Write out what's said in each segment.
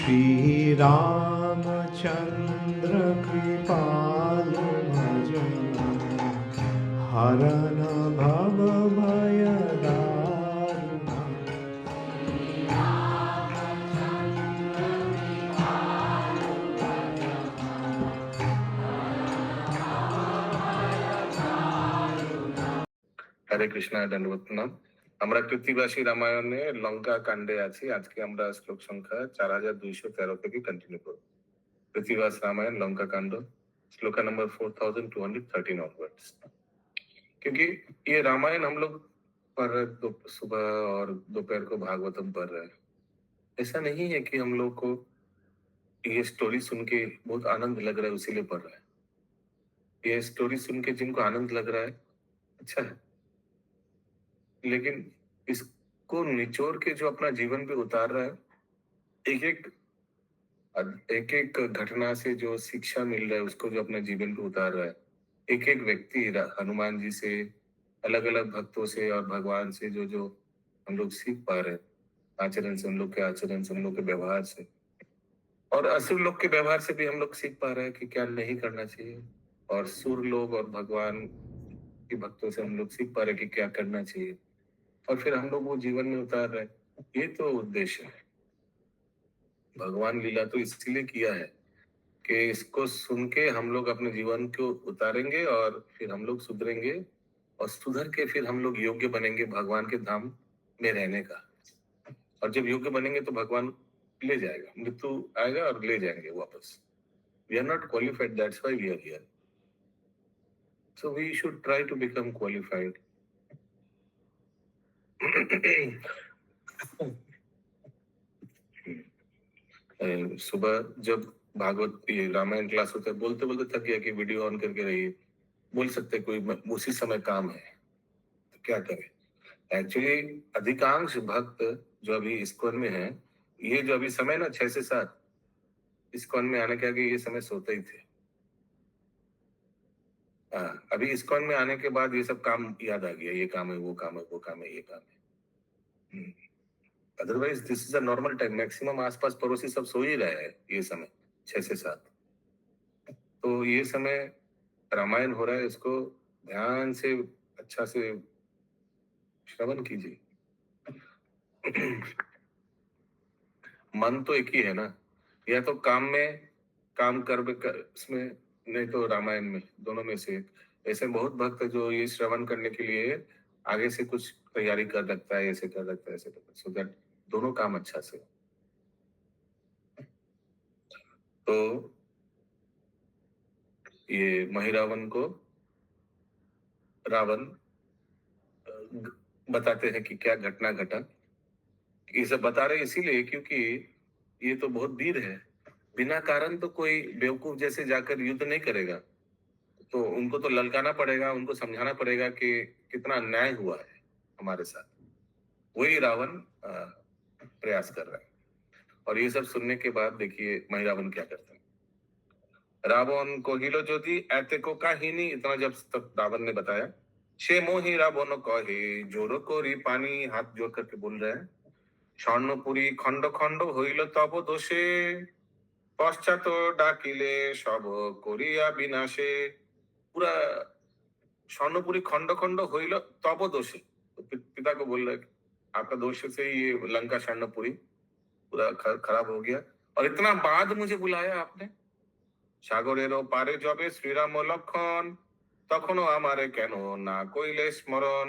श्री रामचंद्र कृपालु भजन हरन भव भय दारुण। হরে কৃষ্ণ, দণ্ডবত প্রণাম। আমরা কৃত্তিবাসী রামায়ণে লঙ্কা কাণ্ডে আছি। আজকে আমরা শ্লোক সংখ্যা 4213 থেকে कंटिन्यू করব। कृत्तिवास रामायण लंका कांड श्लोका नंबर 4213 ऑनवर्ड्स। क्योंकि ये रामायण हम लोग पढ़ रहे सुबह और दोपहर को भागवतम पढ़ रहे हैं। ऐसा नहीं है कि हम लोग को ये स्टोरी सुन के बहुत आनंद लग रहा है इसीलिए पढ़ रहे हैं। ये स्टोरी सुन के जिनको आनंद लग रहा है अच्छा है, लेकिन इसको निचोड़ के जो अपना जीवन पे उतार रहा है, एक एक घटना से जो शिक्षा मिल रहा है उसको जो अपने जीवन पे उतार रहा है, एक एक व्यक्ति हनुमान जी से, अलग अलग भक्तों से और भगवान से जो जो हम लोग सीख पा रहे हैं, आचरण से, उन लोग के आचरण से, उन लोग के व्यवहार से, और असुर लोग के व्यवहार से भी हम लोग सीख पा रहे हैं कि क्या नहीं करना चाहिए, और सुर लोग और भगवान के भक्तों से हम लोग सीख पा रहे हैं कि क्या करना चाहिए, और फिर हम लोग वो जीवन में उतार रहे हैं। ये तो उद्देश्य है। भगवान लीला तो इसलिए किया है कि इसको सुन के हम लोग अपने जीवन को उतारेंगे और फिर हम लोग सुधरेंगे, और सुधर के फिर हम लोग योग्य बनेंगे भगवान के धाम में रहने का। और जब योग्य बनेंगे तो भगवान ले जाएगा, मृत्यु आएगा और ले जाएंगे वापस। We are not qualified, that's why we are here. So we should try to become qualified. सुबह जब भागवत ये रामायण क्लास होता है, बोलते बोलते थक गया कि वीडियो ऑन करके रहिए। बोल सकते कोई उसी समय काम है तो क्या करें। एक्चुअली अधिकांश भक्त जो अभी इस्कॉन में है, ये जो अभी समय ना 6 से 7 इस्कॉन में आने के आगे ये समय सोते ही थे। अभी इस्कॉन में आने के बाद ये सब काम याद आ गया, ये काम है, वो काम है, वो काम है, ये काम है। Otherwise this is a normal time. Maximum आसपास पड़ोसी सब सो ही रहे हैं ये समय 6 से 7। तो ये समय रामायण हो रहा है, इसको ध्यान से अच्छा से श्रवण कीजिए। मन तो एक ही है ना, या तो काम में काम इसमें, नहीं तो रामायण में, दोनों में से एक। ऐसे बहुत भक्त है जो ये श्रवण करने के लिए आगे से कुछ तैयारी कर रखता है, ऐसे कर रखता है, ऐसे कर रखता है, सो दैट दोनों काम अच्छा से। तो ये महिरावण को रावण बताते हैं कि क्या घटना घटा। ये सब बता रहे इसीलिए क्योंकि ये तो बहुत वीर है, बिना कारण तो कोई बेवकूफ जैसे जाकर युद्ध नहीं करेगा। तो उनको तो ललकाना पड़ेगा, उनको समझाना पड़ेगा कि कितना अन्याय हुआ है हमारे साथ। वही रावण प्रयास कर रहा है। और ये सब सुनने के बाद देखिए महिरावण क्या करता है। रावण कहिलो यदि एतेको काहिनी, इतना जब तक रावण ने बताया, से मोहि रावण कहे जोर कोरी पानी, हाथ जोड़ करके बोल रहे हैं, স্বর্ণপুরী খণ্ড খণ্ড হইল তব দোষে, পশ্চাৎ ডাকিলে সব করিয়া বিনাশে। पूरा स्वर्णपुरी खंड खंड होइल तब दोषे। तो पिता को बोल रहे आपका दोष से ही ये लंका स्वर्णपुरी पूरा खराब हो गया, और इतना बाद मुझे बुलाया आपने। সাগরেরও পারে যবে শ্রীরাম লক্ষণ, তখনও আমারে কেন না কইলে স্মরণ।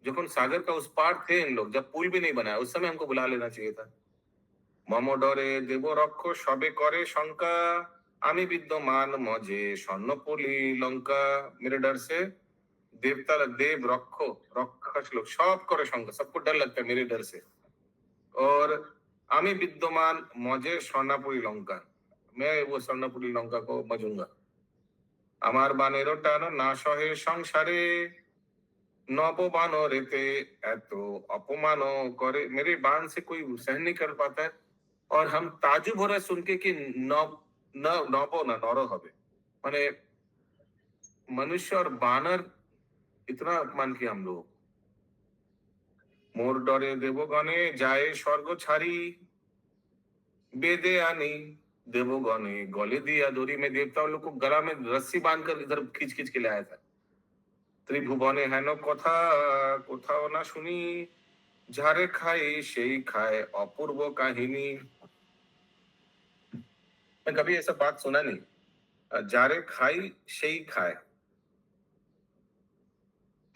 যখন सागर का उस पार थे इन लोग, जब पुल भी नहीं बनाया उस समय हमको बुला लेना चाहिए था। मम डरे देव रक्ष सबे करे शंका, आमी विद्यमान मजे स्वर्णपुली लंका। मेरे डर से देवता देव रक्षस लोग सब करे शंका, सबको डर लगता है मेरे डर से। और आमी विद्यमान मजे स्वर्णपुरी लंका, मैं वो स्वर्णपुरी लंका को मजूंगा। আমার বানেরও টান না সহে সংসারে, नव बानरेते एत अपमान करे। मेरे बाण से कोई सहन नहीं कर पाता है, और हम ताजुब हो रहे सुन के कि नव नव ना नर हबे, माने मनुष्य और बानर इतना अपमान किया हम लोग। मोर डरे देवगणे जाए स्वर्ग छाड़ी, बेदे आनी देवोगणे गले दिया डोरी में देवताओं लोग को गला में रस्सी बांधकर इधर खींच खींच के लाया था। त्रिभुवने हेन कथा कोথাও ना सुनी झारे खाई সেই खाए अपूर्व काहिनी। मैं कभी ऐसा बात सुना नहीं। जारे खाई সেই खाए,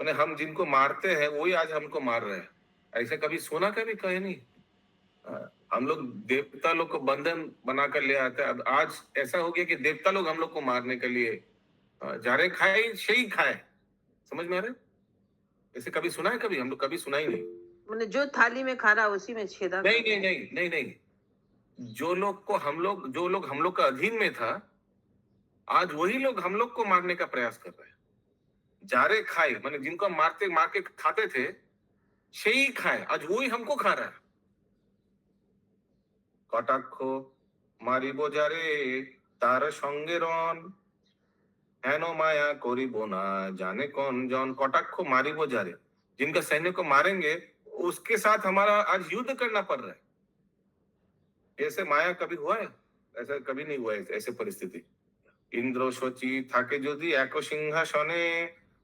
मैंने हम जिनको मारते हैं वही आज हमको मार रहे हैं। ऐसे कभी सुना, कभी कहे नहीं। हम लोग देवता लोग को बंधन बनाकर ले आते हैं। अब आज ऐसा हो गया कि देवता लोग हम लोग को मारने के लिए जारे खाए সেই खाए। समझ में आ रहा है? ऐसे कभी सुना है? कभी हम लोग कभी सुना ही नहीं। मैंने जो थाली में खा रहा उसी में छेदा नहीं कर नहीं रहा है। नहीं नहीं नहीं, जो लोग हम लोग का अधीन में था, आज वही लोग हम लोग को मारने का प्रयास कर रहे हैं। जारे खाए माने जिनको हम मार के खाते थे, সেই खाए आज वही हमको खा रहा है। কটাক্ষ মারিব যারে তার সঙ্গে রণ, হেন माया करिब ना जाने कौन जौन। कटाक्ष मारिब जारे, जिनका सैन्य को मारेंगे उसके साथ हमारा आज युद्ध करना पड़ रहा है। ऐसे माया कभी हुआ है? ऐसा कभी नहीं हुआ है ऐसे परिस्थिति। इंद्र शची থাকে যদি এক সিংহাসনে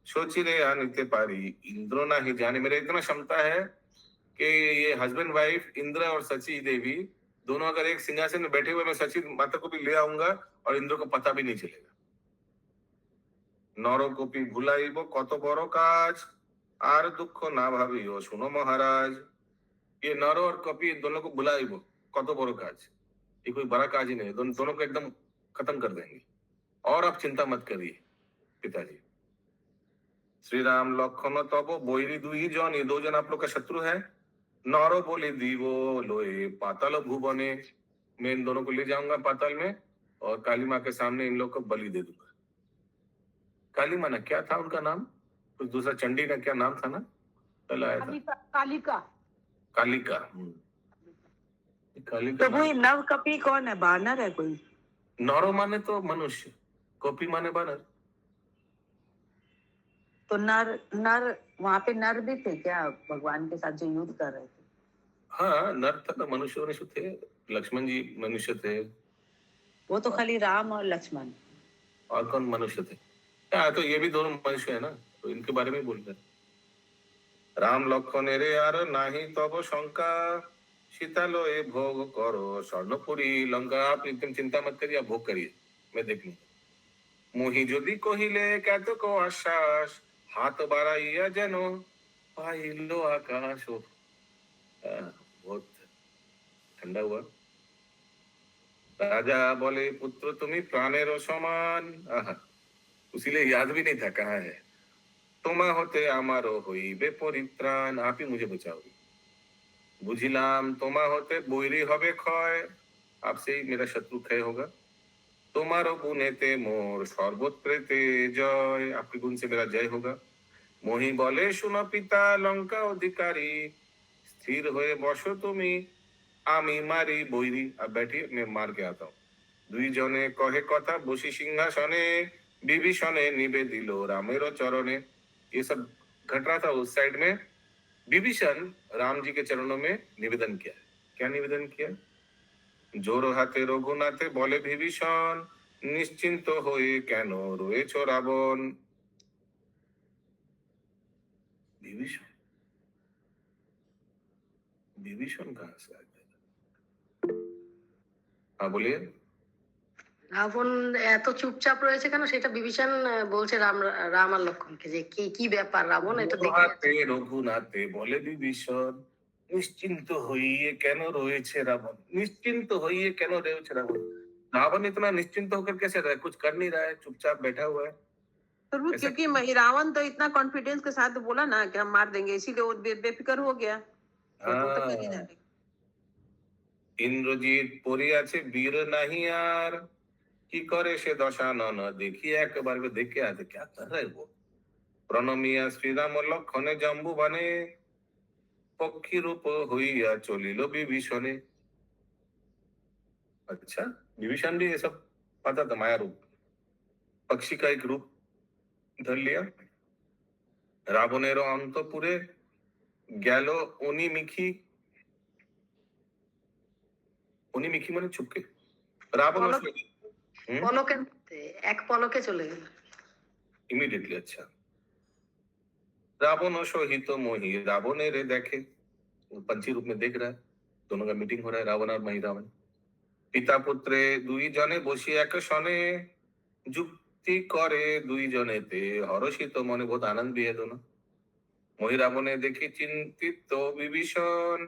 শচীরে আনিতে পারি इंद्र नहीं जाने। मेरे इतना क्षमता है कि ये हस्बैंड वाइफ इंद्र और सची देवी दोनों अगर एक सिंहासन में बैठे हुए, मैं सची माता को भी ले आऊंगा और इंद्र को पता भी नहीं चलेगा। नरकोपी भुलाइब कत बड़ काज आर दुख ना भाबियो सुनो महाराज। ये नर और कपी दोनों को भुलाइब कत बड़ काज, ये कोई बड़ा काज ही नहीं है। दोनों को एकदम खत्म कर देंगे और आप चिंता मत करिए पिताजी। श्री राम लक्ष्मण तब बैरी दुई जन, ये दो जन आप लोग का शत्रु है। नर बोले दीवो लोए पाताल भुवने, मैं इन दोनों को ले जाऊंगा पाताल में और काली माँ के सामने इन लोग को बलि दे दूंगा। काली माँ ना क्या था उनका नाम? कुछ दूसरा चंडी का क्या नाम था ना, कल आया था। कालिका कालिका कालिका। कालिका प्रभु, ये नव कपी कौन है? बानर है कोई? नरो माने तो मनुष्य, कपी माने बानर। तो नर नर वहां पे नर भी थे क्या भगवान के साथ जो युद्ध कर रहे थे? हाँ नर था, तो मनुष्य मनुष्य थे। लक्ष्मण जी मनुष्य थे। वो तो खाली राम और लक्ष्मण। और कौन मनुष्य थे? हाँ तो ये भी दोनों मनुष्य है ना, तो इनके बारे में बोल रहे हैं। राम लक्ष्मण रे यार नाही तब शंका सीता लोए भोग करो स्वर्णपुरी लंका। आप एकदम चिंता मत करिए, आप भोग करिए, मैं देख लूंगा। मोहि যদি কহিলে কত को आश्वास हाथ बाড়াইয়া যেন পাইল आकाश। बहुत ठंडा हुआ। राजा बोले पुत्र तुम्ही प्राणेर समान। उसीलिए याद भी नहीं था कहाँ है। তোমা হতে আমারও হইবে পরিত্রাণ, आप ही मुझे बचाओगे। बुझिलाम তোমা হতে বৈরী হবে ক্ষয়, आपसे ही मेरा शत्रु क्षय होगा। তোমারও গুণেতে মোর সর্বত্রেতে জয়, आपके गुण से मेरा जय होगा। मोहि বলে শুনো পিতা লঙ্কা অধিকারী, স্থির হয়ে বসো তুমি আমি মারি বৈরী। अब बैठिए मैं मार के आता हूँ। দুই জনে কহে কথা বসি सिंहासने, विभीषणे निबे दिलो रामेरो चरणे। ये सब घट रहा था उस साइड में। विभीषण राम जी के चरणों में निवेदन किया। क्या निवेदन किया? जोर हाथे रघुनाथे बोले विभीषण, निश्चिंत होए কেন রয়েছ রাবণ। विभीषण विभीषण कहाँ से आ गया? हाँ बोलिए। রাবণ এত চুপচাপ রয়েছে কেন সেটা বিভীষণ বলছে রাম আর লক্ষ্মণকে যে কি কি ব্যাপার রাবণ এটা जोर দেখে हाथे रघुनाथे बोले विभीषण, निश्चिंत होइए কেন রয়েছে রাবণ। निश्चिंत होइए কেন রয়েছে রাবণ। रावण इतना निश्चिंत होकर कैसे रहा है? कुछ कर नहीं रहा है, चुपचाप बैठा हुआ है। प्रभु, ऐसा- क्योंकि रावण तो इतना कॉन्फिडेंस के साथ बोला ना कि हम मार देंगे, इसीलिए वो बेफिक्र हो गया। तो वो तो कर ही हाँ। जाने। ইন্দ্রজিৎ পড়িয়াছে বীর নাহি আর, কি করে সে দশানন देखिए एक बार में देख के आते क्या कर रहा है वो। প্রণমিয়া শ্রীরাম লক্ষণে জম্বু বনে, পক্ষী रूप হইয়া চলিল বিভীষণে। अच्छा, विभीषण भी ये सब पता था, माया रूप पक्षी का एक रूप धर लिया। रावणेर अंतपुरे গেল উনি মিখি। উনি মিকি মানে চুপকে রাবণ ও পলক পলকের মধ্যে এক পলকে চলে গেল। इमीडिएटली अच्छा रावण सहित मोही रावण रे देखे वो पंछी रूप में देख रहा है दोनों का मीटिंग हो रहा है रावण और मही रावण पिता पुत्रे दुई जने बसी एक सने যুক্তি করে দুই জনেতে হরষিত মনে बहुत आनंद भी है दोनों মহি রাবণে দেখি चिंतित विभीषण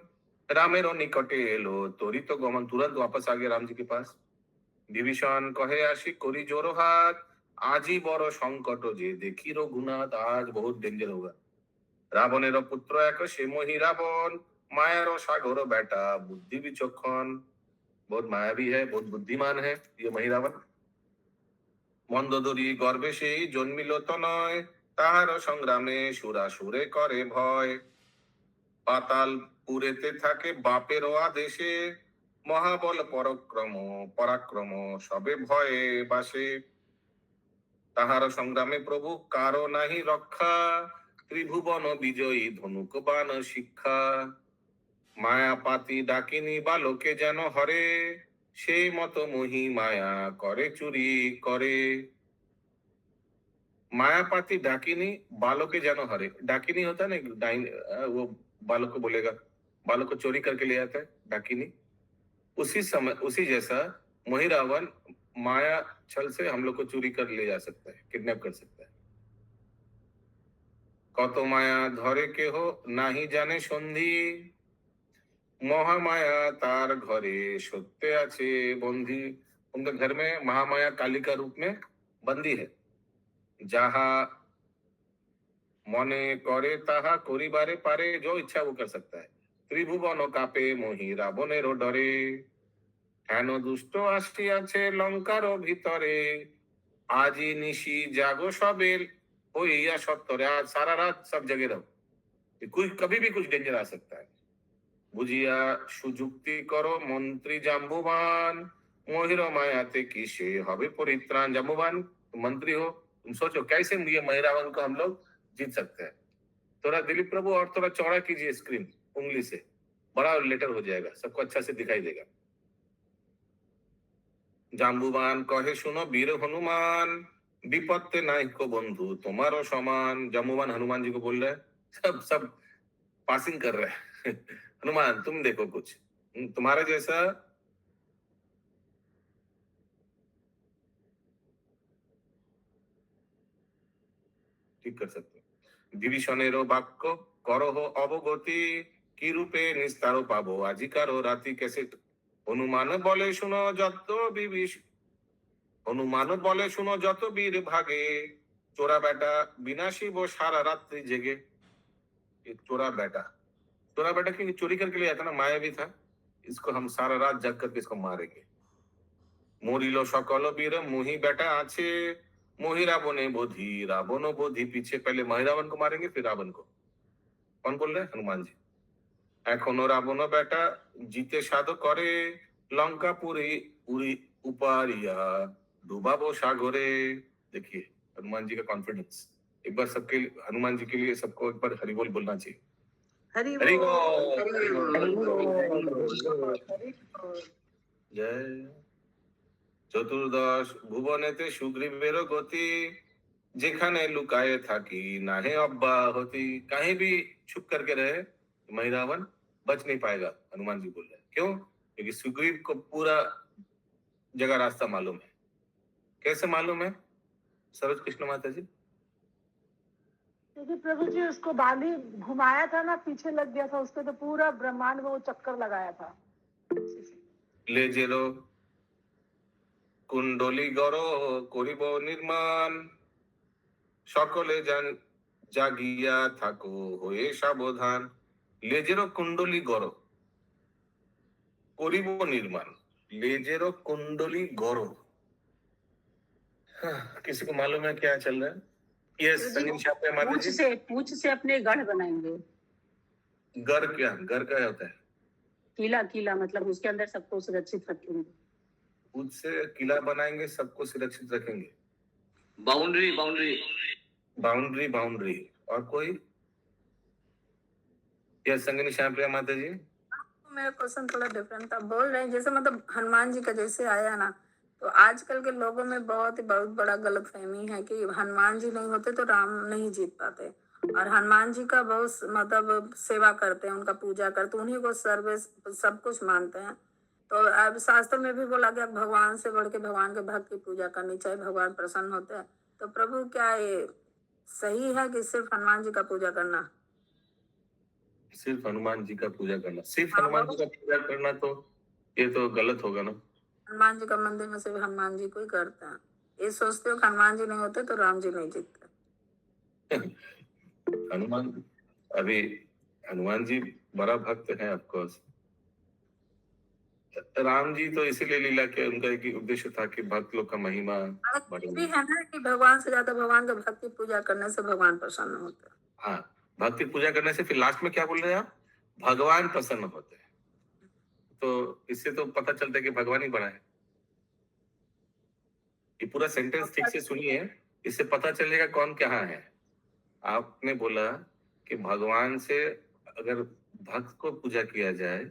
रामेर निकटे एलो त्वरित गमन तुरंत वापस आ गया राम जी के पास विभीषण कहे आशी करी जोरो हाथ आज ही बड़ो संकट जे देखी रघुनाथ आज बहुत डेंजर होगा रावणेर पुत्र एक से मही रावण मायार सागर बेटा बुद्धि विचक्षण बहुत मायावी है बहुत बुद्धिमान है ये मही रावण মন্দোদরী গর্ভে সেই জন্মিল তো নয় তাহার সংগ্রামে সুরাসুরে করে ভয় পাতাল পুরেতে থাকে বাপের আদেশে মহাবল পরাক্রম সবে ভয়ে বাসে তাহার সংগ্রামে প্রভু কারো নাহি রক্ষা ত্রিভুবন বিজয়ী ধনুক বান শিক্ষা মায়া পাতি ডাকিনী বালকে যেন হরে সেই মতো মহি মায়া করে চুরি করে मायापाती डाकिनी बालों के जानो हरे डाकिनी होता है ना वो बालों को बोलेगा बालों को चोरी करके ले आता है डाकिनी उसी समय उसी जैसा मोही रावण माया छल से हम लोग को चोरी कर ले जा सकता है किडनैप कर सकता है कत माया धरे के हो नाही जाने संधि महामाया तार घरे सत्य आछे बंदी उनके घर में महामाया काली का रूप में बंदी है যাহা মনে করে তাহা করিবারে পারে जो इच्छा वो कर सकता है ত্রিভুবন কাপে মহি রাবণের ডরে হেন দুষ্ট আসিয়াছে লঙ্কার ভিতরে আজি নিশি জাগো সবে হইয়া সত্তরে आज सारा रात सब जगे रहो कोई कभी भी कुछ डेंजर आ सकता है বুঝিয়া সুযুক্তি করো মন্ত্রী জাম্বুবান মোহির মায়াতে কিসে হবে পরিত্রাণ জাম্বুবান तुम मंत्री हो तुम सोचो कैसे ये मही रावण को हम लोग जीत सकते हैं थोड़ा दिलीप प्रभु और थोड़ा चौड़ा कीजिए स्क्रीन उंगली से बड़ा लेटर हो जाएगा सबको अच्छा से दिखाई देगा জাম্বুবান कहे सुनो वीर हनुमान विपत्ते नायक को बंधु तुम्हारो समान जाम्बुवान हनुमान जी को बोल रहे हैं सब पासिंग कर रहे हैं हनुमान तुम देखो कुछ तुम्हारे जैसा ঠিক कर सकते বিভীষণেরও বাক্য করহ অবগতি কি রূপে নিস্তার পাবো আজিকারও রাতি কেসে হনুমান বলে শুনো যত বীর ভাগে চোরা বেটা বিনাশী वो सारा रात्रि जगे चोरा बेटा क्योंकि चोरी करके ले आता ना माया भी था इसको हम सारा रात जग करके इसको मारेंगे মরিল সকল বীর মোহি बेटा আছে मोही रावणे बोधी रावणो बोधी पीछे पहले मही रावण को मारेंगे फिर रावण को कौन बोल रहे हैं हनुमान जी एखोनो रावण बेटा जीते साध करे लंका पुरी उरी उपारिया डुबाबो सागरे देखिए हनुमान जी का कॉन्फिडेंस एक बार सबके हनुमान जी के लिए सबको एक बार हरि बोल बोलना चाहिए हरि हरि बोल। जय চতুর্দশ ভুবনেতে সুগ্রীবের গতি যেখানে লুকায়ে থাকি नाहे अब्बाहति कहीं भी छुप करके रहे मही रावण बच नहीं पाएगा हनुमान जी बोल रहे हैं क्यों क्योंकि सुग्रीव को पूरा जगह रास्ता मालूम है कैसे मालूम है सरोज कृष्ण माता जी क्योंकि प्रभु जी उसको बाली घुमाया था ना पीछे लग गया था उसको तो पूरा ब्रह्मांड में वो चक्कर लगाया था ले जेरो কুণ্ডলী গড় করিব নির্মাণ সকলে জাগিয়া থাকো হয়ে সাবধান লেজেরও কুণ্ডলী গড় করিব নির্মাণ লেজেরও কুণ্ডলী গড় किसी को मालूम है क्या चल रहा है यस संगीन शाप पे माता जी पूछ से अपने गढ़ बनाएंगे घर क्या होता है किला मतलब उसके अंदर सबको सुरक्षित रखेंगे उससे किला बनाएंगे सबको सुरक्षित रखेंगे बाउंड्री और कोई यस संगीन शाप पे माता जी मेरा क्वेश्चन थोड़ा डिफरेंट था। बोल रहे हैं जैसे मतलब हनुमान जी का जैसे आया ना, तो आजकल के लोगों में बहुत बड़ा गलतफहमी है कि हनुमान जी नहीं होते तो राम नहीं जीत पाते, और हनुमान जी का बहुत मतलब सेवा करते हैं, उनका पूजा करते हैं, उन्हीं को सर्व सब कुछ मानते हैं। तो अब शास्त्र में भी बोला गया भगवान से बढ़ के भगवान के भक्त की पूजा करनी चाहिए, भगवान प्रसन्न होते हैं। तो प्रभु क्या ये सही है कि सिर्फ हनुमान जी का पूजा करना? सिर्फ हनुमान जी का पूजा करना, सिर्फ हाँ, हनुमान जी का पूजा करना, तो ये तो गलत होगा ना। हनुमान जी का मंदिर में सिर्फ हनुमान जी को ही करते हैं। ये सोचते हो कि हनुमान जी नहीं होते तो राम जी नहीं जीतते। हनुमान, अभी हनुमान जी बड़ा भक्त है ऑफ कोर्स। राम जी तो इसीलिए लीला के उनका एक ही उद्देश्य था कि भक्त लोग का महिमा ये भी बढ़े। है ना कि भगवान से ज्यादा भगवान के भक्ति पूजा करने से भगवान प्रसन्न होते हैं। हाँ, भक्ति पूजा करने से फिर लास्ट में क्या बोल रहे हैं आप? भगवान प्रसन्न होते हैं। तो इससे तो पता चलता है कि भगवान ही बड़ा है। ये पूरा सेंटेंस ठीक से सुनिए, इससे पता चलेगा कौन कहाँ है। आपने बोला कि भगवान से अगर भक्त को पूजा किया जाए,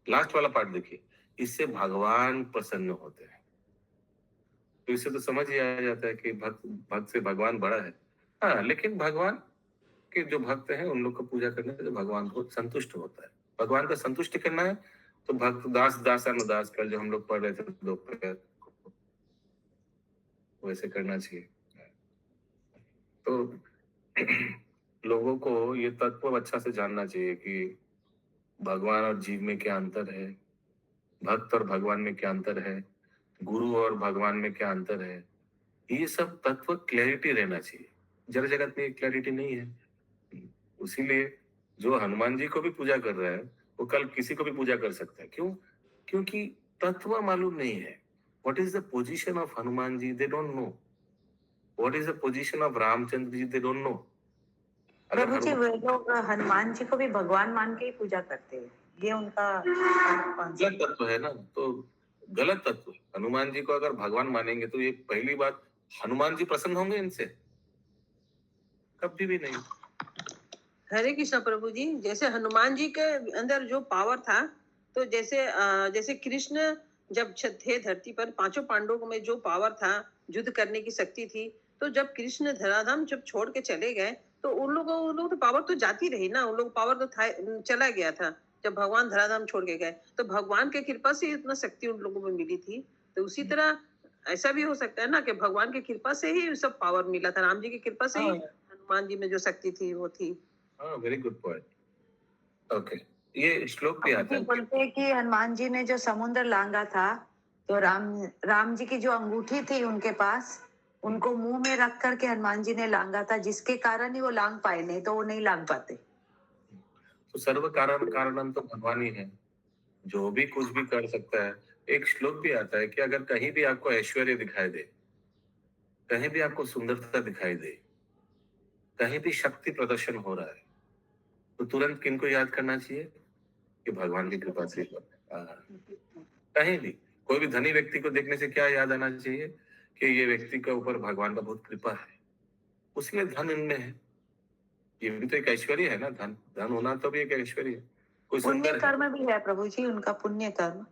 लास्ट वाला पार्ट देखिए, इससे भगवान प्रसन्न होते हैं। तो इससे तो समझ ही आ जाता है कि भक्त से भगवान बड़ा है। हाँ, लेकिन भगवान के जो भक्त हैं उन लोग को पूजा करने से भगवान को संतुष्ट होता है। भगवान का संतुष्ट करना है तो भक्त दास दासानुदास कल जो हम लोग पढ़ रहे थे दोपहर, वैसे करना चाहिए। तो लोगों को ये तत्व अच्छा से जानना चाहिए कि भगवान और जीव में क्या अंतर है, भक्त और भगवान में क्या अंतर है, गुरु और भगवान में क्या अंतर है। ये सब तत्व क्लैरिटी रहना चाहिए। जड़ जगत में क्लैरिटी नहीं है, इसीलिए जो हनुमान जी को भी पूजा कर रहा है वो कल किसी को भी पूजा कर सकता है। क्यों? क्योंकि तत्व मालूम नहीं है। What is the position of Hanuman ji? They don't know. What is the position of Ramchandra ji? They don't know. अगर प्रभु जी, वे लोग हनुमान जी को भी भगवान मान के ही पूजा करते हैं, ये उनका गलत तत्व है ना, तो गलत तत्व। हनुमान जी को अगर भगवान मानेंगे तो ये पहली बात, हनुमान जी प्रसन्न होंगे इनसे? कभी भी नहीं। हरे कृष्ण प्रभु जी। जैसे हनुमान जी के अंदर जो पावर था, तो जैसे कृष्ण जब थे धरती पर, पांचों पांडवों में जो पावर था, युद्ध करने की शक्ति थी, तो जब कृष्ण धराधाम जब छोड़ के चले गए तो उन लोगों तो पावर तो जाती रही ना, उन लोग पावर तो था, चला गया था। जब भगवान धराधाम छोड़ के गए तो भगवान के कृपा से इतना शक्ति उन लोगों में मिली थी। तो उसी तरह ऐसा भी हो सकता है ना कि भगवान की कृपा से ही सब पावर मिला था, राम जी की कृपा से ही हनुमान जी में जो शक्ति थी वो थी। हाँ, वेरी गुड पॉइंट। ओके, ये श्लोक भी आता है। बोलते हैं कि हनुमान जी ने जो समुद्र लांगा था, तो राम जी की जो अंगूठी थी उनके पास, उनको मुंह में रख करके हनुमान जी ने लांगा था, जिसके कारण ही वो लांग पाए, नहीं तो वो नहीं लांग पाते। तो सर्व कारणम तो भगवान ही है, जो भी कुछ भी कर सकता है। एक श्लोक भी आता है कि अगर कहीं भी आपको ऐश्वर्य दिखाई दे, कहीं भी आपको सुंदरता दिखाई दे, कहीं भी शक्ति प्रदर्शन हो रहा है, तो तुरंत किनको याद करना चाहिए? कि भगवान की कृपा से। कहीं भी कोई भी धनी व्यक्ति को देखने से क्या याद आना चाहिए? कि ये व्यक्ति के ऊपर भगवान का बहुत कृपा है, उसमें धन इनमें है। ये भी तो एक ऐश्वर्य है ना, धन होना तो भी एक ऐश्वर्य है। कोई पुण्य सुंदर है, कर्म भी है प्रभु जी, उनका पुण्य कर्म।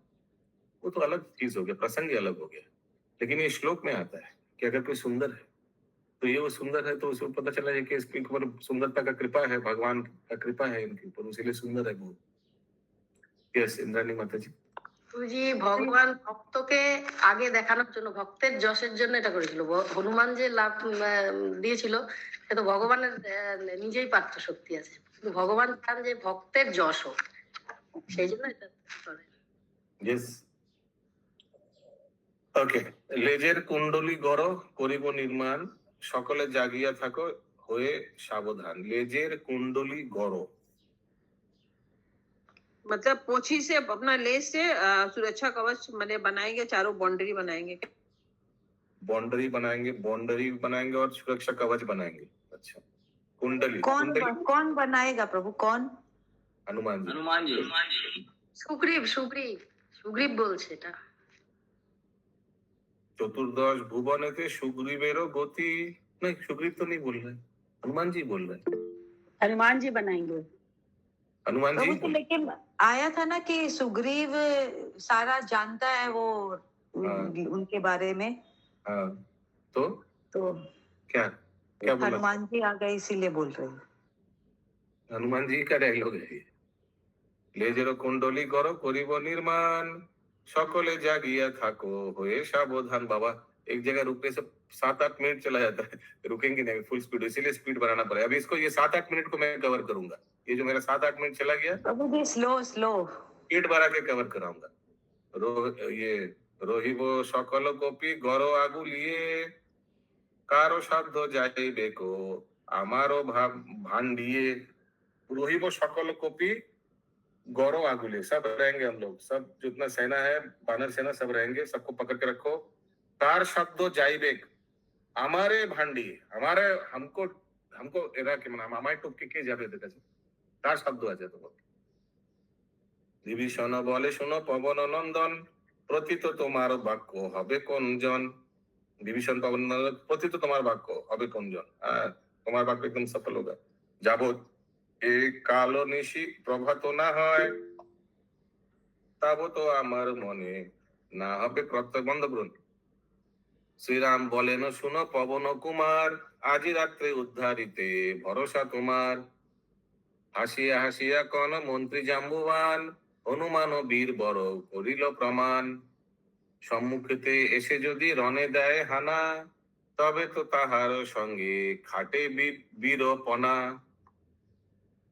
वो तो अलग चीज हो गया, प्रसंग ही अलग हो गया। लेकिन ये श्लोक में आता है कि अगर कोई सुंदर है तो ये वो सुंदर है, तो उसको पता चला है कि इसके ऊपर सुंदरता का कृपा है, भगवान का कृपा है इनके ऊपर, इसीलिए सुंदर है बहुत। यस, इंद्राणी माता जी। প্রভুজি ভগবান ভক্তকে আগে দেখানোর জন্য, ভক্তের যশের জন্য এটা করেছিল। হনুমান যে লাভ দিয়েছিল সে তো ভগবানের নিজেই পাত্র শক্তি আছে, কিন্তু ভগবান চান যে ভক্তের যশ হোক, সেই জন্য এটা করে। Yes. ওকে, লেজের কুণ্ডলী গড় করিব নির্মাণ, সকলে জাগিয়া থাকো হয়ে সাবধান। লেজের কুণ্ডলী গড় मतलब पोछी से अपना लेस से सुरक्षा कवच मैंने बनाएंगे, चारों बाउंड्री बनाएंगे। बाउंड्री बनाएंगे और सुरक्षा कवच बनाएंगे। अच्छा, कुंडली कौन बनाएगा प्रभु? कौन? हनुमान जी। সুগ্রীব বলছে এটা। चतुर्दश भुवनेते सुग्रीवेरो गति। नहीं, सुग्रीव तो नहीं बोल रहे, हनुमान जी बोल रहे। हनुमान जी बनाएंगे। हनुमान प्रभु जी जी लेकिन आया था ना कि सुग्रीव सारा जानता है वो उनके बारे में, हाँ, तो तो क्या क्या बोला? हनुमान जी आ गए इसीलिए बोल रहे हैं। हनुमान जी का डायलॉग है ये। লেজের কুণ্ডলী করো করিব নির্মাণ সকলে জাগিয়া থাকো হয়ে সাবধাन बाबा। एक जगह रुकने से 7-8 मिनट चला जाता है, रुकेंगे नहीं फुल स्पीड, इसीलिए स्पीड बढ़ाना पड़ेगा। अभी इसको ये 7-8 मिनट को मैं कवर करूंगा, ये जो मेरा 7-8 मिनट चला गया प्रभु जी स्लो स्लो। स्पीड बढ़ा के कवर कराऊंगा। ये রহিব সকল কপি গড় আগুলিয়ে কারো সাধ্য যাইবে কো আমারও ভান্ডিয়ে রহিব সকল কপি गौरव आगुले सब रहेंगे, हम लोग सब जितना सेना है बानर सेना सब रहेंगे, सबको पकड़ के रखो। तार शब्दो जाइबेक हमारे भांडी हमारे हमको हमको एरा के মানে আমায় টপকে কে যাবে এদের কাছে, তার শব্দ আছে তোমার। বিভীষণ বলে শোনো পবন নন্দন প্রতীত তোমার বাক্য হবে কোনজন। বিভীষণ পবন নন্দন প্রতীত তোমার বাক্য হবে কোনজন। হ্যাঁ, তোমার বাক্য একদম সফল होगा। যাবত এই কালো নিশি প্রভাত না হয় তাবো তো আমার মনে না হবে প্রত্যয়। বন্ধ করুন। শ্রীরাম বলেন শুনো পবন কুমার আজি রাত্রে উদ্ধারিতে ভরসা তোমার। হাসিয়া হাসিয়া কন মন্ত্রী জাম্বুবান হনুমান ও বীর বড় করিল প্রমাণ। সম্মুখেতে এসে যদি রণে দেয় হানা তবে তো তাহার সঙ্গে খাটে বীরপনা।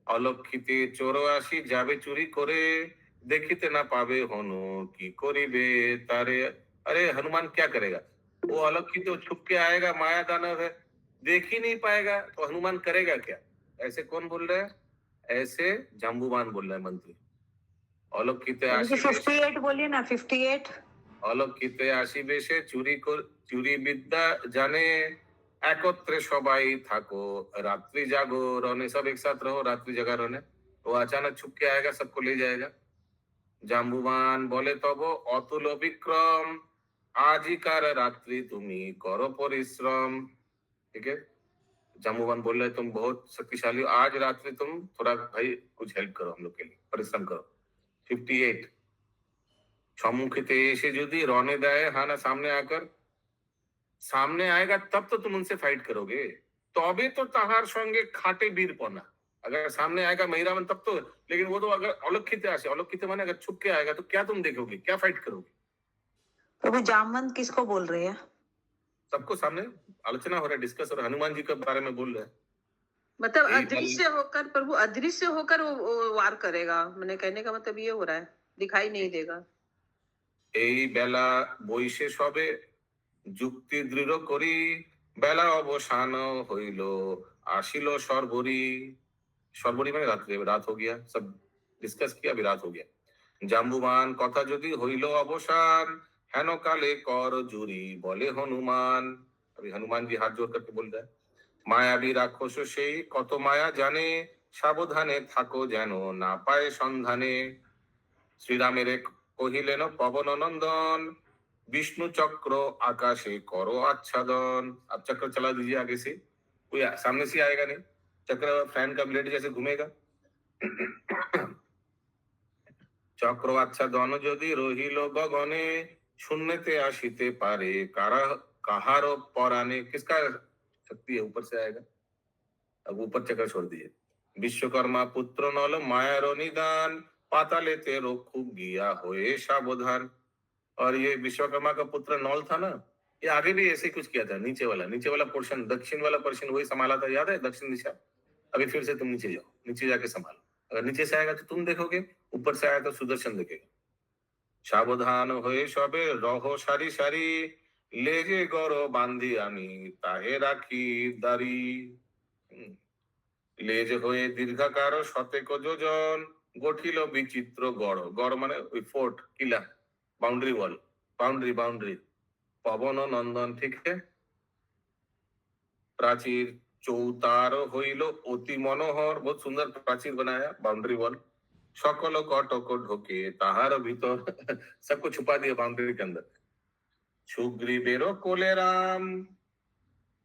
অলক্ষিতে চোর আসি যাবে চুরি করে देखते ना पावे होनो की करिबे तारे। अरे हनुमान क्या करेगा, वो अलक्षित तो छुप के आएगा, माया दानव है, देख ही नहीं पाएगा, तो हनुमान करेगा क्या? ऐसे कौन बोल रहे हैं? ऐसे जाम्बुवान बोल रहे हैं मंत्री। अलक्षित आशी 58 बोलिए ना 58। অলক্ষিতে আসিবে সে চুরি বিদ্যা জানে একত্রে সবাই থাকো रात्रि जागरणे, सब एक साथ रहो रात्रि जागरणे। वो अचानक छुप के आएगा, सबको ले जाएगा। জাম্বুবান বলে তব অতুল বিক্রম আজিকার রাত্রি তুমি करो परिश्रम। ठीक है, जाम्बुवान बोल रहे तुम बहुत शक्तिशाली हो, आज रात्रि तुम थोड़ा भाई कुछ हेल्प करो, हम लोग के लिए परिश्रम करो। 58 সম্মুখেতে এসে যদি রণে দেয় हाना सामने आकर, सामने आएगा तब तो तुम उनसे फाइट करोगे, तबे तो ताहार संगे खाटे वीरपना। अगर सामने आएगा महिरामन तब तो, लेकिन वो तो अगर अलक्षित आसे, अलक्षित माने अगर छुप के आएगा तो क्या तुम देखोगे, क्या फाइट करोगे? प्रभु जामवंत किसको बोल रहे हैं? सबको सामने आलोचना हो रहा है, डिस्कस हो रहा है, हनुमान जी के बारे में बोल रहे हैं। मतलब अदृश्य होकर, प्रभु अदृश्य होकर वो वार करेगा, मैंने कहने का मतलब ये हो रहा है, दिखाई नहीं देगा। এই বেলা বৈশেষ হবে যুক্তি দৃঢ় করি বেলা অবসান হইল আসিল সর্বরি। সর্বরি মানে রাত্রে, रात हो गया, सब डिस्कस किया, अभी रात हो गया। জাম্বুবান কথা যদি হইল অবসান হেন কালে কর জুরি বলে হনুমান। अभी हनुमान जी हाथ जोड़ करके बोल रहा है মায়াবী রাক্ষস সেই কত মায়া জানে সাবধানে থাকো যেন না পায় সন্ধানে। শ্রীরামের কহিলেন পবন নন্দন विष्णु चक्र आकाशे करो आच्छादन। अब चक्र चला दीजिए आगे से, कोई सामने से आएगा नहीं, चक्र फैन का ब्लेड जैसे घूमेगा। चक्र आच्छादन यदि रहिल गगने शून्यते आशीते पारे कारा कहारो पराने। किसका शक्ति है, ऊपर से आएगा। अब ऊपर चक्र छोड़ दिए। विश्वकर्मा पुत्र नल मायारो निदान पातालेते रखु गिया होए सावधान। और ये विश्वकर्मा का पुत्र नौल था ना, ये आगे भी ऐसे कुछ किया था। नीचे वाला पोर्शन, दक्षिण वाला पोर्शन वही संभाला था, याद है, दक्षिण दिशा। अभी फिर से तुम नीचे जाओ, नीचे जाके संभालो। अगर नीचे से आएगा तो तुम देखोगे, ऊपर से आया तो सुदर्शन देखेगा। सावधान होए सबे रहो सारी सारी लेजे गरो बांधी आमी ताहे राखी दारी। लेज होए दीर्घाकार शतेक योजन गठिल विचित्र गढ़। गढ़ माने ওই फोर्ट, किला, बाउंड्री वॉल, बाउंड्री पवन नंदन। ठीक है, प्राचीर चौतार होइल अति मनोहर, बहुत सुंदर प्राचीर बनाया, बाउंड्री वॉल। सकल कटक ढोके ताहार भीतर सबको छुपा दिया बाउंड्री के अंदर। सुग्रीवेर कोले राम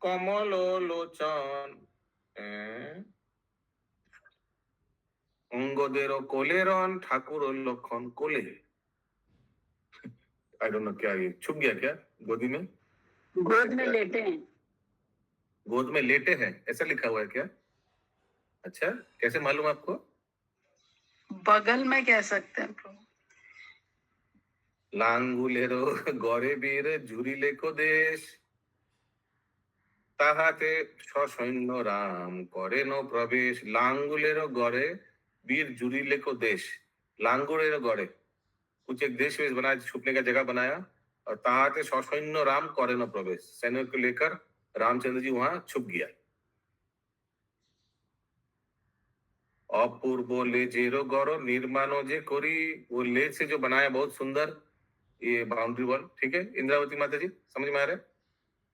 कमल लोचन। অঙ্গদেরও কোলেরন ঠাকুর ও লক্ষণ कोले। आई डोंट नो क्या ये छुप गया क्या गोदी में? गोद में लेटे हैं। गोद में लेटे हैं ऐसा लिखा हुआ है क्या? अच्छा, कैसे मालूम आपको? बगल में कह सकते हैं प्रभु। লাঙ্গুলেরও গড়ে বীর ঝুরিলে দেশ, তাহাতে সসৈন্য রাম করেন প্রবেশ। लांगुलेरो गौरे वीर जुरीले को देश, लांगुलेरो गौरे कुछ एक देश वेश बनाया, छुपने का जगह बनाया, और ताहाते ससैন্য राम करेन प्रवेश, सैन्य को लेकर रामचंद्र जी वहां छुप गया। अपूर्व लेजेरो गौरो निर्माणो जे करी, वो लेज से जो बनाया बहुत सुंदर ये बाउंड्री वॉल, ठीक है इंद्रावती माता जी, समझ में आ रहा है?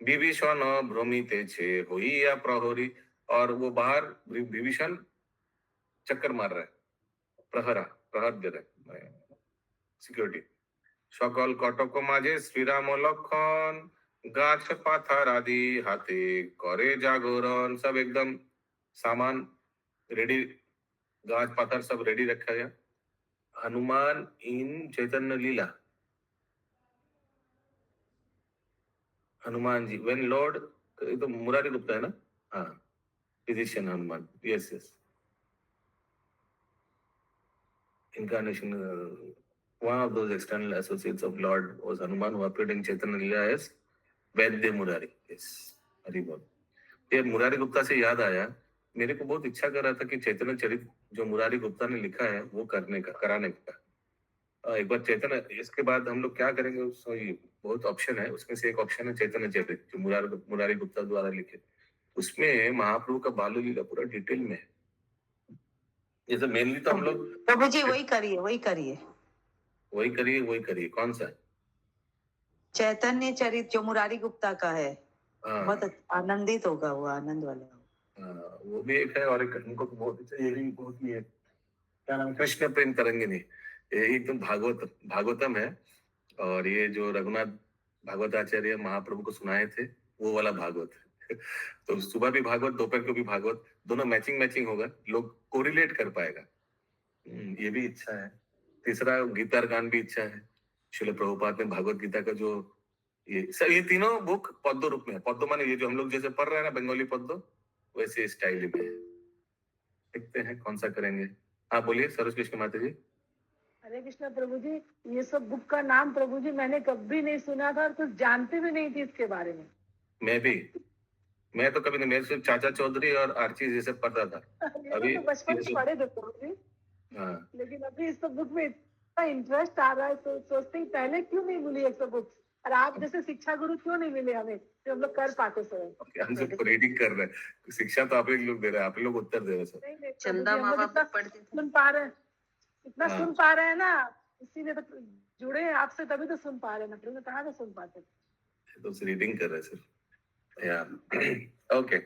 विभीषण भ्रमिते छे होइया प्रहरी, और वो बाहर विभीषण चक्कर मार रहा है, प्रहर दे रहा है, सिक्योरिटी। सकल कटक माझे श्रीराम लक्षण, गाछ पाथर आदि हाथे करे जागरण, सब एकदम सामान रेडी, गाछ पाथर सब रेडी रखा गया। हनुमान इन चैतन्य लीला, हनुमान जी व्हेन लॉर्ड, ये तो मुरारी गुप्ता है ना, हाँ physician Hanuman, yes yes, incarnation, one of those external associates of Lord was Hanuman, who appeared in Chaitanya Leela as Vaidya Murari. yes, Hari बोल। ये मुरारी गुप्ता से याद आया, मेरे को बहुत इच्छा कर रहा था कि चैतन्य चरित जो मुरारी गुप्ता ने लिखा है वो करने का, कराने का। एक बार चैतन्य, इसके बाद हम लोग क्या करेंगे, बहुत ऑप्शन है, उसमें से एक ऑप्शन है चैतन्य चरित जो मुरारी गुप्ता द्वारा लिखे, उसमें महाप्रभु का बाल लीला पूरा डिटेल में है। ये तो मेनली तो हम लोग प्रभु जी वही करिए वही करिए वही करिए। कौन सा? चैतन्य चरित जो मुरारी गुप्ता का है, हाँ, बहुत आनंदित होगा वो, आनंद वाला। वो भी एक है, और एक हमको तो बहुत अच्छा, ये भी बहुत ही है, क्या नाम, कृष्ण प्रेम तरंगिनी, ये एकदम भागवतम है, और ये जो रघुनाथ भागवताचार्य महाप्रभु को सुनाए थे वो वाला भागवत है। तो सुबह भी भागवत, दोपहर को भी भागवत, दोनों मैचिंग होगा, लोग कोरिलेट कर पाएगा। ये भी इच्छा है। तीसरा गीतार गान भी इच्छा है। श्रील प्रभुपाद ने भागवत गीता का जो ये तीनों बुक पद्य रूप में है। पद्य माने ये जो हम लोग जैसे पढ़ रहे हैं ना बंगाली पद्य, वैसे स्टाइल में है। देखते हैं कौन सा करेंगे। हाँ बोलिए सरोज कृष्ण माता जी। हरे कृष्ण प्रभु जी, ये सब बुक का नाम प्रभु जी मैंने कभी नहीं सुना था और कुछ जानते भी नहीं थी इसके बारे में। मैं तो कभी नहीं, मैं सिर्फ चाचा चौधरी और आर्ची जैसे पढ़ता था। अभी तो बचपन में पढ़े थे प्रभु जी, लेकिन अभी इस सब बुक में इतना इंटरेस्ट आ रहा है, तो सोचते हैं पहले क्यों नहीं मिली ये सब बुक्स, और आप जैसे शिक्षा गुरु क्यों नहीं मिले हमें, तो हम लोग कर पाते सर। हम सब रीडिंग कर रहे हैं, शिक्षा तो आप लोग दे रहे हैं, आप लोग उत्तर दे रहे हैं सर। चंदा माँ बाप पढ़ते सुन पा रहे हैं, इतना सुन पा रहे हैं ना, इसीलिए तो जुड़े हैं आपसे, तभी तो सुन पा रहे हैं, ना तो कहाँ से सुन पाते। तो रीडिंग कर रहे हैं सर। ओके,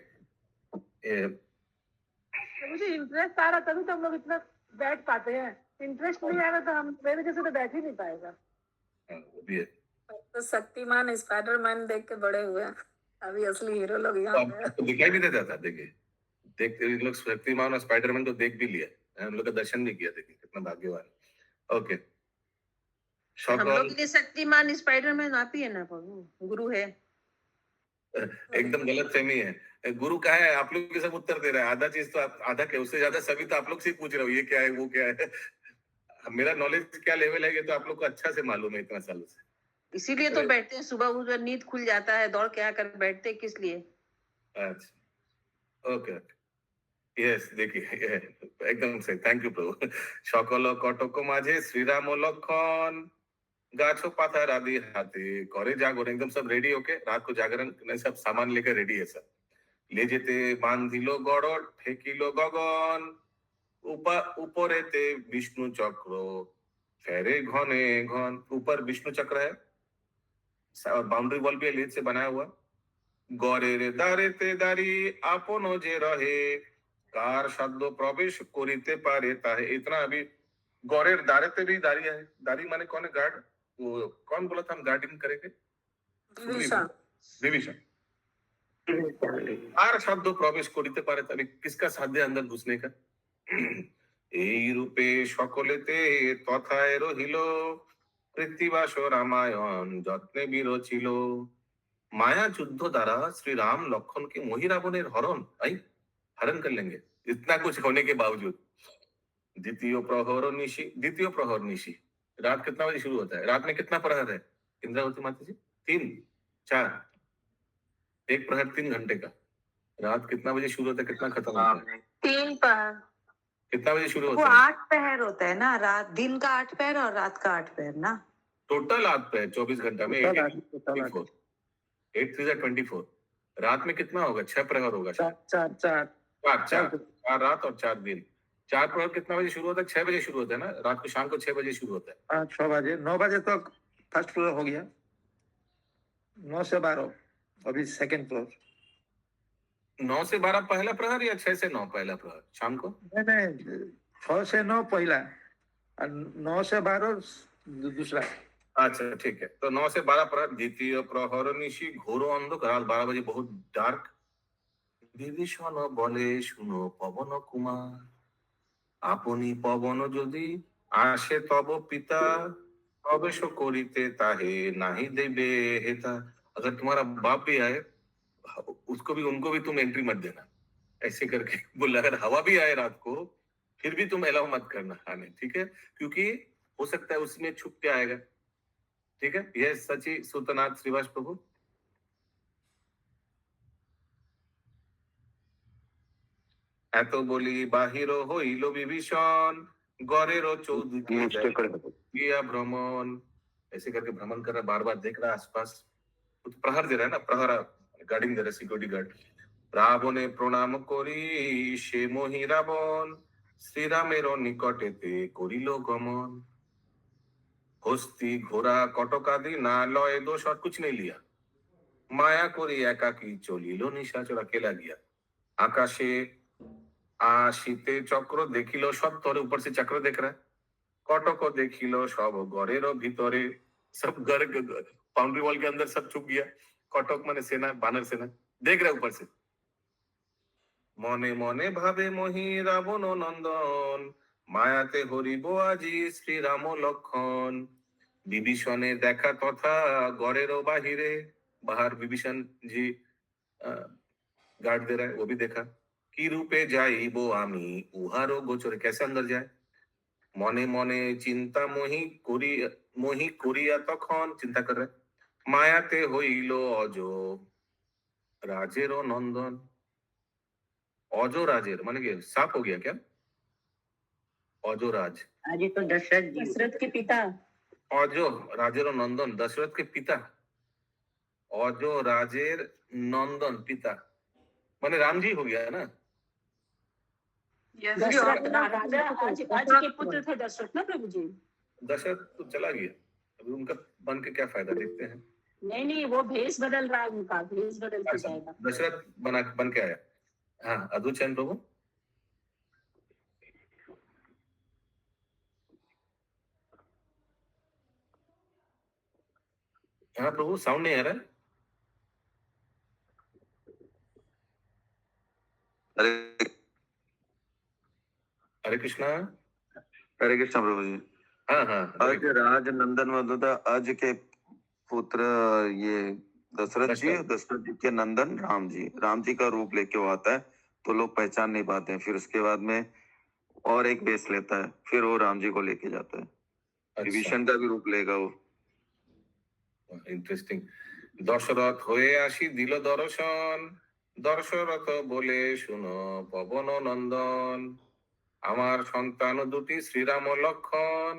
मुझे इंटरेस्ट आ रहा तभी तो हम लोग इतना बैठ पाते हैं, इंटरेस्ट नहीं आ रहा तो हम मेरे जैसे तो बैठ ही नहीं पाएगा। वो भी है। तो शक्तिमान स्पाइडरमैन देख के बड़े हुए हैं, अभी असली हीरो लोग यहाँ पे तो दिखाई भी देता था। देखते लोग शक्तिमान और स्पाइडरमैन तो देख भी लिया, हम लोग का दर्शन भी किया, देखिए कितना भाग्यवान। ओके, हम लोग के लिए शक्तिमान स्पाइडरमैन आप ही है ना प्रभु, गुरु है। एकदम गलत फहमी है। गुरु का है, आप लोग के सब उत्तर दे रहे हैं, आधा चीज तो आधा क्या, उससे ज्यादा सभी तो आप लोग से पूछ रहे हो, ये क्या है वो क्या है। मेरा नॉलेज क्या लेवल है ये तो आप लोग को अच्छा से मालूम है इतना सालों से, इसीलिए तो बैठते हैं सुबह, उस नींद खुल जाता है, दौड़ के आकर बैठते किस लिए। अच्छा, ओके, यस, देखिए एकदम सही, थैंक यू प्रभु। सकल कटक माझे श्रीराम लक्षण, गाछो पाथर आदि हाथे करे जागरण, एकदम सब रेडी होके रात को जागरण सब सामान लेकर रेडी है सब। ले जेते बांधिलो गड़ ठेकिलो गगन, ऊपरेते विष्णु चक्र फेरे घने घन, ऊपर विष्णु चक्र है, बाउंड्री वॉल भी लेज से बनाया हुआ। गरे रे दारेते दारी आपनो जे रहे, कार शब्द प्रवेश करिते पारे ताहे। इतना अभी गौरेर दारेते भी दारी है, दारी माने कौन है, गार्ड, वो कौन बोला था हम गार्डिंग करेंगे, विभीषण। कार शब्द प्रवेश करिते पारे ताहे, किसका साध्य अंदर घुसने का। এই রূপে সকলেতে তথায় রহিল, কৃত্তিবাস রামায়ণ যত্নে বিরচিল। माया युद्ध द्वारा श्री राम लखन के मोही रावणेर हरण आई हरण कर लेंगे इतना कुछ होने के बावजूद। द्वितीय प्रहर निशी रात कितना बजे शुरू होता है? रात में कितना प्रहर है इंद्रावती माता जी? 3 4 एक प्रहर 3 घंटे का। रात कितना बजे शुरू होता है, कितना खत्म होता है? 3 पहर। कितना बजे शुरू वो होता है? 8 पहर होता है ना, रात दिन का 8 पहर और रात का 8 पहर ना। टोटल 8 पे 24 घंटा में 8 3 24। रात में कितना होगा? 6 प्रहर होगा शायद। 4 रात और 4 दिन। 4 प्रहर कितना बजे शुरू होता है? 6 बजे शुरू होता है ना, रात को शाम को 6 बजे शुरू होता है। 6 बजे 9 बजे तक फर्स्ट फ्लोर हो गया, 9 से 12 अभी सेकंड फ्लोर। 9 से 12 पहला प्रहर या 6 से 9 पहला प्रहर शाम को? नहीं 6 से 9 पहला और 9 से 12 दूसरा। अच्छा ठीक है, तो 9 से 12 प्रहर द्वितीय प्रहर निशी घोर अंधकार, रात 12 बजे बहुत डार्क। বিভীষণ বলে শুনো পবন কুমার, আপনি পবন যদি আসে তব পিতা, প্রবেश করিতে তাহে नाही देबे हेता। अगर तुम्हारा बाप भी आए उसको भी उनको भी तुम एंट्री मत देना, ऐसे करके बोला। अगर हवा भी आए रात को फिर भी तुम अलाउ मत करना आने, ठीक है? क्योंकि हो सकता है उसमें छुप के आएगा, ठीक है? यह सची सुतनाथ श्रीवास प्रभु। এত বলি বাহির হইল বিভীষণ, গড়েরও চৌদিকে गया भ्रमण। ऐसे करके भ्रमण कर रहा, बार बार देख रहा आसपास, कुछ प्रहर दे रहा है ना, प्रहर गार्डिंग दे रहा, सिक्योरिटी गार्ड। रावणे प्रणाम करी সে মোহি রাবণ, শ্রীরামের নিকটেতে করিল গমন। हस्ती घोड़ा कटकादि ना लय दोष और कुछ नहीं लिया, माया करी एकाकी चलिल निशाचर, अकेला गया। आकाशे आशीते चक्र देखिल सब तोरे, ऊपर से चक्र देख रहा है। कटक देखिल सब गड़ेर भीतरे, सब घर बाउंड्री वॉल के अंदर सब छुप गया। कटक माने सेना, बानर सेना देख रहा है ऊपर से। मने मने भावे मोही रावण नंदन, मायाते हरिब আজি श्री राम लखन। विभीषणे देखा तथा गड़ेर बाहिरे, बाहर विभीषण जी गार्ड दे रहा है, वो भी देखा। की रूपे जाइबो आमी उहारो गोचरे, कैसे अंदर जाए? मने मने चिंता मोही करिया तखन, चिंता कर रहे, मायाते हইল अजो राजेरो नंदन। अजो राजेर माने क्या, साफ हो गया क्या? अजो राज आज तो दशरथ के पिता। अजो राजेरो नंदन, दशरथ के पिता। अजो राजेर नंदन पिता माने राम जी हो गया है ना। दशरथ राजा आज के पुत्र थे दशरथ ना प्रभु जी। दशरथ तो चला गया, अभी उनका बन के क्या फायदा, देखते हैं। नहीं वो भेष बदल रहा है, उनका भेष बदल के जाएगा। दशरथ बन के आया। हाँ अद्भुत चैन प्रभु। हाँ प्रभु, साउंड नहीं आ रहा है। हरे कृष्णा। हरे कृष्णा प्रभु जी। हाँ हाँ। आज राज नंदन मधुदा, आज के पुत्र ये दशरथ जी, दशरथ जी के नंदन राम जी का रूप लेके वो आता है, तो लोग पहचान नहीं पाते हैं। फिर उसके बाद में और एक वेश लेता है, फिर वो राम जी को लेके जाता है। विभीषण का भी रूप लेगा वो। इंटरेस्टिंग। दशरथ होए आशी दिल दर्शन, दशरथ बोले শুনো पवन नंदन। আমার সন্তান দুটি श्रीराम लखन,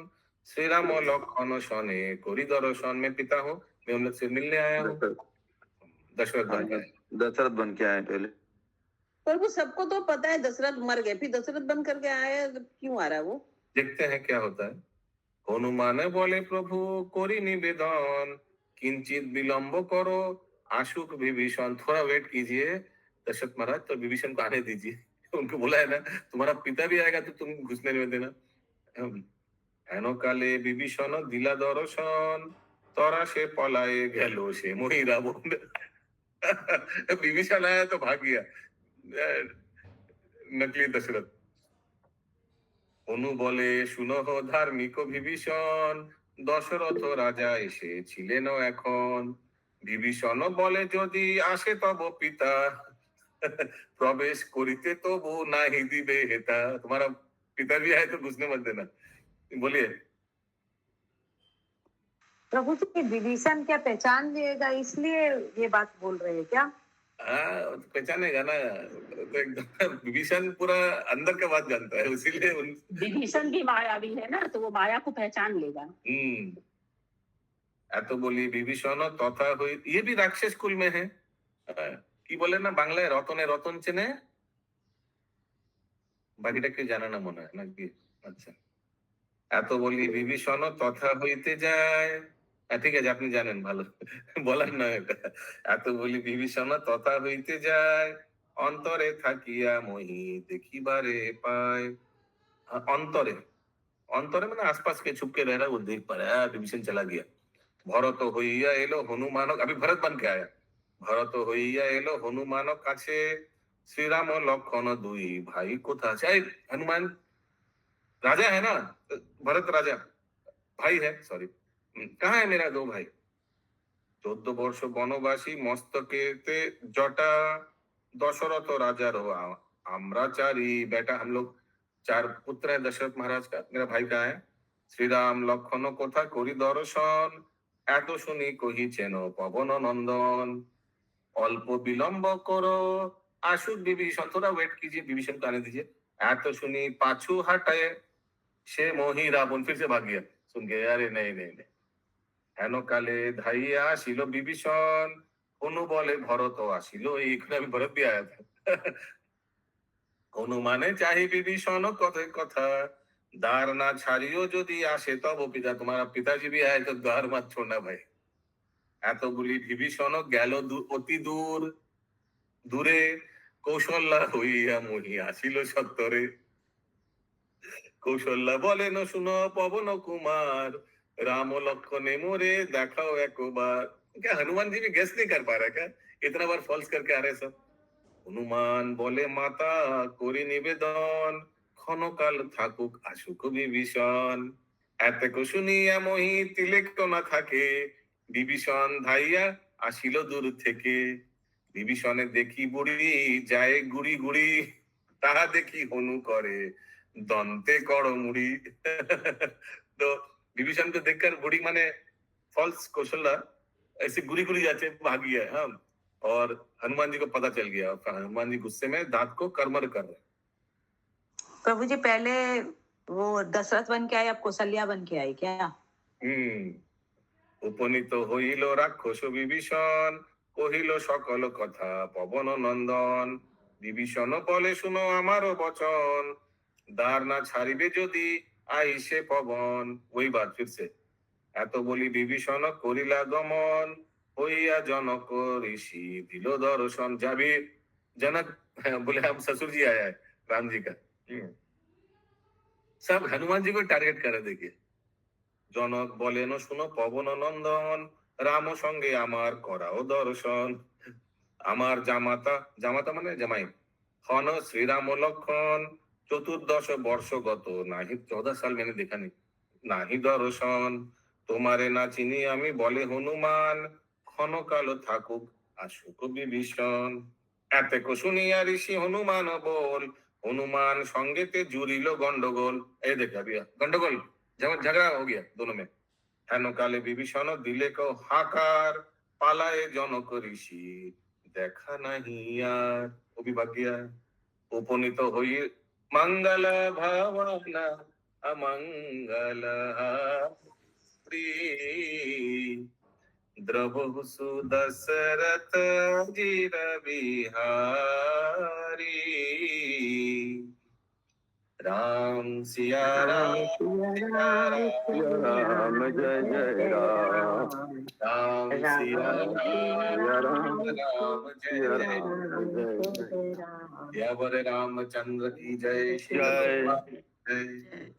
श्रीराम लखन सने कोरी दर्शन। मैं पिता हूँ, मैं उन लोग से मिलने आया हूँ। दशरथ बन के आए। दशरथ बन के आए पहले। प्रभु सबको तो पता है दशरथ मर गए, फिर दशरथ बन करके आया, क्यों आ रहा है वो? देखते हैं क्या होता है। हनुमान बोले प्रभु कोरी निवेदन, किंचित विलंब करो आशुक विभीषण। थोड़ा वेट कीजिए दशरथ महाराज, तो विभीषण को आने दीजिए। उनको बोला है ना, तुम्हारा पिता भी आएगा तो तुम घुसने नहीं देना। हेनो काले विभीषण दिला दर्शन, तोरा से पलाए गेलो से मोही रावण। विभीषण आया तो भाग गया नकली दशरथ। হনু বলে শুনো ধার্মিক বিভীষণ, দশরথ রাজা এসেছিলেন এখন। বিভীষণ বলে যদি আসে তব পিতা, প্রবেশ করিতে তবু নাহি দিবে হেতা। तुम्हारा पिता भी आए तो घुसने मत देना। बोलिए। प्रभु जी विभीषण क्या पहचान लिएगा इसलिए ये बात बोल रहे हैं क्या? हाँ पहचानेगा ना, तो एकदम विभीषण पूरा अंदर का बात जानता है, इसीलिए विभीषण भी मायावी है ना, तो वो माया को पहचान लेगा। এত বলি বিভীষণ তথা হই, ये भी राक्षस कुल में है। কি বলে না বাংলায়, রতনে রতন চেনে, বাকিটা কেউ জানে না মনে হয় নাকি? আচ্ছা, এত বলি বিভীষণ তথা হইতে যায়। ঠিক আছে, আপনি জানেন ভালো, বলার নয় এটা। এত বলি বিভীষণ তথা হইতে যায়, অন্তরে থাকিয়া মহি দেখিবারে পায়। अंतरे, अंतरे मैंने आसपास के छुप के रह रहा है, वो देख पा रहा है विभीषण चला गया। भरत হইয়া এলো হনুমান, अभी भरत बन के आया। भरत হইয়া এলো হনুমান কাছে, श्रीराम लक्षण दुई भाई कोथा আছে? हनुमान राजा है ना, भरत राजा भाई है, सॉरी, कहाँ है मेरा दो भाई? 14 वर्ष বনবাসী মস্তকেতে জটা, दशरथ राजा रो আমরা চারি बेटा, हम लोग 4 पुत्र है दशरथ महाराज का, मेरा भाई का है। श्रीराम लक्षण कोथा करी दर्शन, এত শুনি কহিছেন পবন নন্দন। অল্প বিলম্ব করো আসুক বিভীষণ, थोड़ा वेट कीजिए, विभीषण को आने दीजिए। এত শুনি পাছু হাটায় সে মোহি রাবণ, फिर से भाग गया सुन के, अरे नहीं नहीं नहीं। হেন কালে ধাইয়া আসিল বিভীষণ, হনু বলে ভরত আসিল, এইখানে আমি ভরত দিয়ে আয়া था। হনুমানে চাহি বিভীষণ কথা কথা, দ্বার না ছাড়িও যদি আসে তব পিতা। तुम्हारा पिताजी भी आए तो द्वार मत छोड़ना भाई। এত বলি বিভীষণ গেল অতি দূর, দূরে কৌশল্যা হইয়া মহি আসিল সত্তরে। কৌশল্যা বলেন শুনো পবন কুমার, राम लक्षणे मोरे देखाओ एक बार। क्या हनुमान जी भी गेस नहीं कर पा रहा क्या? इतना बार फॉल्स करके आ रहे सब। हनुमान बोले माता करी निवेदन, ক্ষণকাল থাকুক আসুক বিভীষণ। এতক শুনিয়া মহি তিলেক না থাকে, বিভীষণ ধাইয়া আসিল দূর থেকে। বিভীষণে দেখি বুড়ি যায় গুড়ি গুড়ি, তাহা দেখি হনু করে দন্তে করমুড়ি। তো विभीषण को देखकर बुढ़ी माने फॉल्स कौशल्या ऐसे गुरी गुरी जाते भागी है। हाँ, और हनुमान जी को पता चल गया, हनुमान जी गुस्से में दांत को करमर कर रहे। प्रभु जी पहले वो दशरथ बन के आए, अब कौशल्या बन के आई क्या? উপনীত হইল রাক্ষস বিভীষণ, কহিল সকল কথা পবন নন্দন। বিভীষণ বলে শুনো আমারও বচন, দ্বার না ছাড়িবে যদি আইসে পবন। वही बात फिर से। এত বলি বিভীষণ করিলা গমন, হইয়া जनक ऋषि दिल दर्शन। जाबी जनक बोले हम ससुर जी आया है राम जी का। सब हनुमान जी को टारगेट करे। देखिए, जनक बोले न सुनो पवन नंदन, राम संगे आमार कराओ दर्शन। आमार जामाता, जामाता माने जमाई, हन श्रीराम लक्षण, 14 वर्ष गत नाही, 14 साल मैंने देखा नहीं, नाही दर्शन। तुम्हारे ना चिनी आमी बोले हनुमान, ক্ষণকাল থাকুক আসুক বিভীষণ। এতক শুনিয়া ঋষি হনুমান বল, हनुमान संगेते जुड़िलो गंडगोल। ये देखा भैया गंडगोल, झगड़ा हो गया दोनों में। हेन काले विभीषण दिले को हाकार, पालाए जनक ऋषि देखा नहीं यार। वो भी भाग गया। उपनीत हुई मंगल भावना अमंगल हारी, द्रवहु सुदशरथ जिर बिहारी। राम सिया राम राम जय जय राम, राम सिया राम जय जय यावर रामचंद्र की जय, जय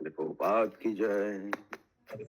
प्रभुपाद की जय।